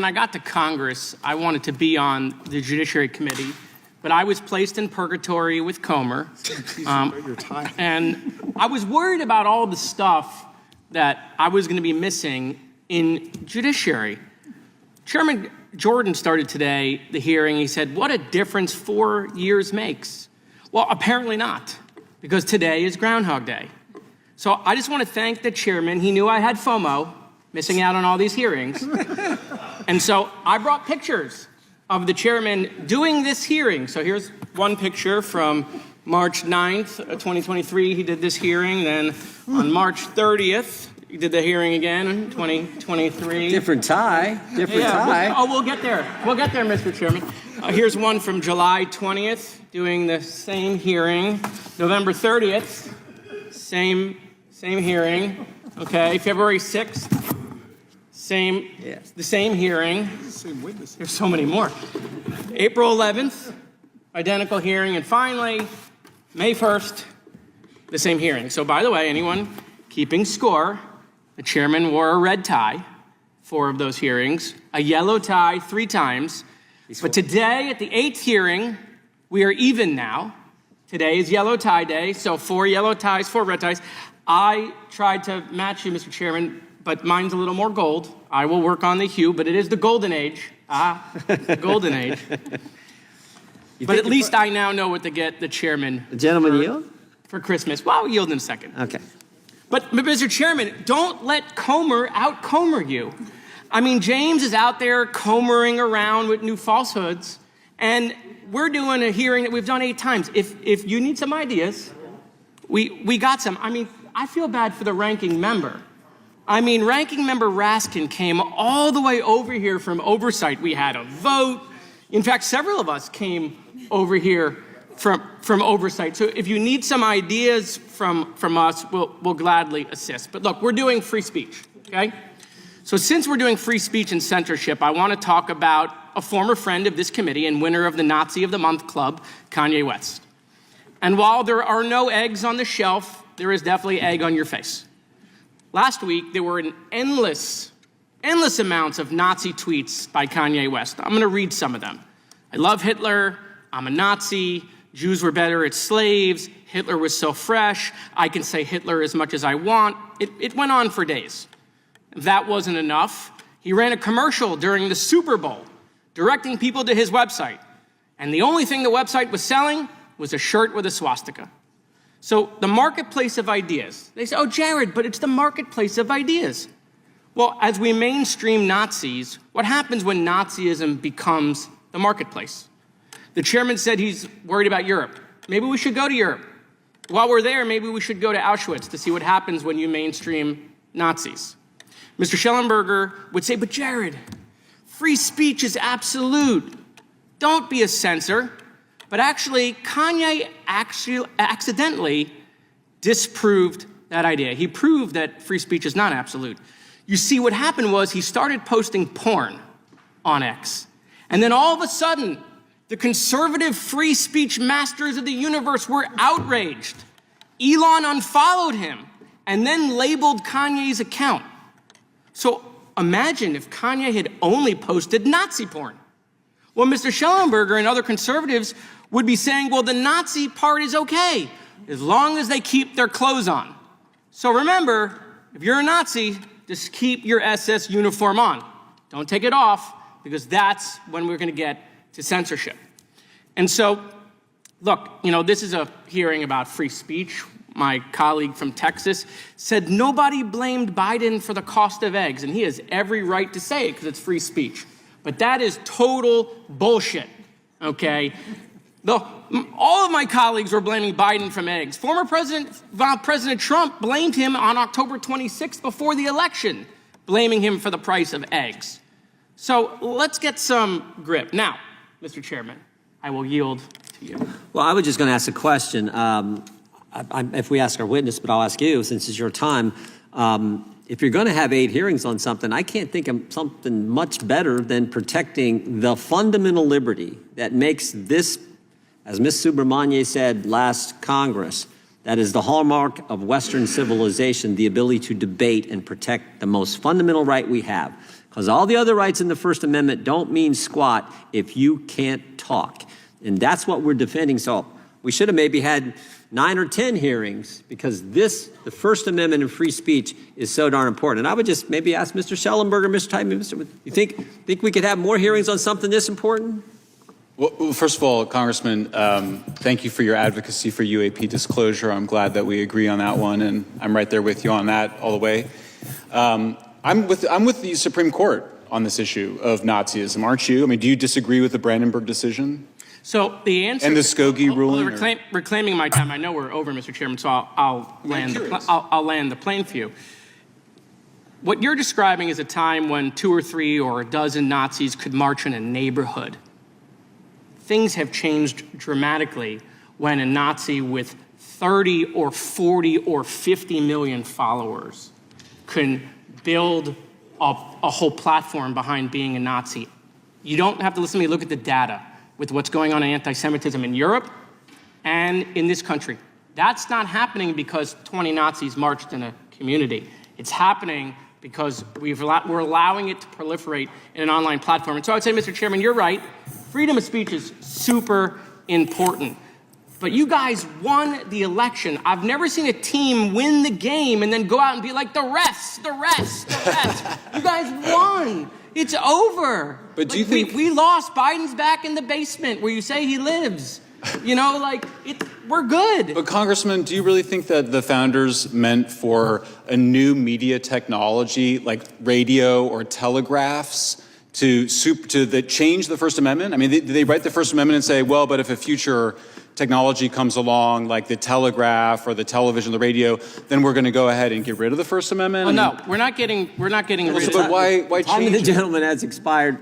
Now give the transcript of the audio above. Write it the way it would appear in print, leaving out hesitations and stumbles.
when I got to Congress, I wanted to be on the Judiciary Committee, but I was placed in purgatory with Comer. And I was worried about all the stuff that I was going to be missing in Judiciary. Chairman Jordan started today the hearing. He said, what a difference 4 years makes. Well, apparently not, because today is Groundhog Day. So I just want to thank the chairman. He knew I had FOMO, missing out on all these hearings. And so I brought pictures of the chairman doing this hearing. So here's one picture from March 9th, 2023. He did this hearing. Then on March 30th, he did the hearing again in 2023. Different tie. Tie. Oh, we'll get there. We'll get there, Mr. Chairman. Here's one from July 20th, doing the same hearing. November 30th, same hearing. Okay, February 6th, the same hearing. Same witness. There's so many more. April 11th, identical hearing. And finally, May 1st, the same hearing. So by the way, anyone keeping score, the chairman wore a red tie, 4 of those hearings, a yellow tie 3 times. But today, at the 8th hearing, we are even now. Today is yellow tie day, so 4 yellow ties, 4 red ties. I tried to match you, Mr. Chairman, but mine's a little more gold. I will work on the hue, but it is the golden age. The golden age. But at least I now know what to get the chairman. The gentleman yield? For Christmas. Well, I'll yield in a second. Okay. But Mr. Chairman, don't let Comer out-Comer you. I mean, James is out there comering around with new falsehoods, and we're doing a hearing that we've done 8 times. If you need some ideas, we got some. I mean, I feel bad for the ranking member. I mean, ranking member Raskin came all the way over here from oversight. We had a vote. In fact, several of us came over here from oversight. So if you need some ideas from us, we'll gladly assist. But look, we're doing free speech, okay? So since we're doing free speech and censorship, I want to talk about a former friend of this committee and winner of the Nazi of the Month Club, Kanye West. And while there are no eggs on the shelf, there is definitely egg on your face. Last week, there were an endless amounts of Nazi tweets by Kanye West. I'm going to read some of them. I love Hitler. I'm a Nazi. Jews were better as slaves. Hitler was so fresh. I can say Hitler as much as I want. It went on for days. If that wasn't enough, he ran a commercial during the Super Bowl, directing people to his website. And the only thing the website was selling was a shirt with a swastika. So the marketplace of ideas. They say, oh, Jared, but it's the marketplace of ideas. Well, as we mainstream Nazis, what happens when Nazism becomes the marketplace? The chairman said he's worried about Europe. Maybe we should go to Europe. While we're there, maybe we should go to Auschwitz to see what happens when you mainstream Nazis. Mr. Schellenberger would say, but Jared, free speech is absolute. Don't be a censor. But actually, Kanye accidentally disproved that idea. He proved that free speech is not absolute. You see, what happened was he started posting porn on X. And then all of a sudden, the conservative free speech masters of the universe were outraged. Elon unfollowed him and then labeled Kanye's account. So imagine if Kanye had only posted Nazi porn. Well, Mr. Schellenberger and other conservatives would be saying, well, the Nazi part is okay, as long as they keep their clothes on. So remember, if you're a Nazi, just keep your SS uniform on. Don't take it off, because that's when we're going to get to censorship. And so, look, this is a hearing about free speech. My colleague from Texas said nobody blamed Biden for the cost of eggs, and he has every right to say it because it's free speech. But that is total bullshit, okay? All of my colleagues were blaming Biden from eggs. Former President Trump blamed him on October 26th before the election, blaming him for the price of eggs. So let's get some grip. Now, Mr. Chairman, I will yield to you. Well, I was just going to ask a question. If we ask our witness, but I'll ask you since it's your time. If you're going to have 8 hearings on something, I can't think of something much better than protecting the fundamental liberty that makes this, as Ms. Subramanian said last Congress, That is the hallmark of Western civilization, the ability to debate and protect the most fundamental right we have. Because all the other rights in the First Amendment don't mean squat if you can't talk. And that's what we're defending. So we should have maybe had 9 or 10 hearings, because the First Amendment and free speech is so darn important. And I would just maybe ask Mr. Schellenberger, Mr. Tymon, you think we could have more hearings on something this important? Well, first of all, Congressman, thank you for your advocacy for UAP disclosure. I'm glad that we agree on that one, and I'm right there with you on that all the way. I'm with the Supreme Court on this issue of Nazism, aren't you? I mean, do you disagree with the Brandenburg decision? So the answer And the Skokie ruling? Reclaiming my time. I know we're over, Mr. Chairman, so I'll land the plane for you. What you're describing is a time when 2 or 3 or a dozen Nazis could march in a neighborhood. Things have changed dramatically when a Nazi with 30 or 40 or 50 million followers can build a whole platform behind being a Nazi. You don't have to listen to me. Look at the data with what's going on in anti-Semitism in Europe and in this country. That's not happening because 20 Nazis marched in a community. It's happening because we're allowing it to proliferate in an online platform. And so I would say, Mr. Chairman, you're right. Freedom of speech is super important. But you guys won the election. I've never seen a team win the game and then go out and be like, the rest. You guys won. It's over. But do you think we lost? Biden's back in the basement where you say he lives. You know, like, we're good. But Congressman, do you really think that the founders meant for a new media technology like radio or telegraphs to change the First Amendment? I mean, did they write the First Amendment and say, well, but if a future technology comes along, like the telegraph or the television, the radio, then we're going to go ahead and get rid of the First Amendment? Well, no, we're not getting rid of it. But why Time of change the it? gentleman has expired.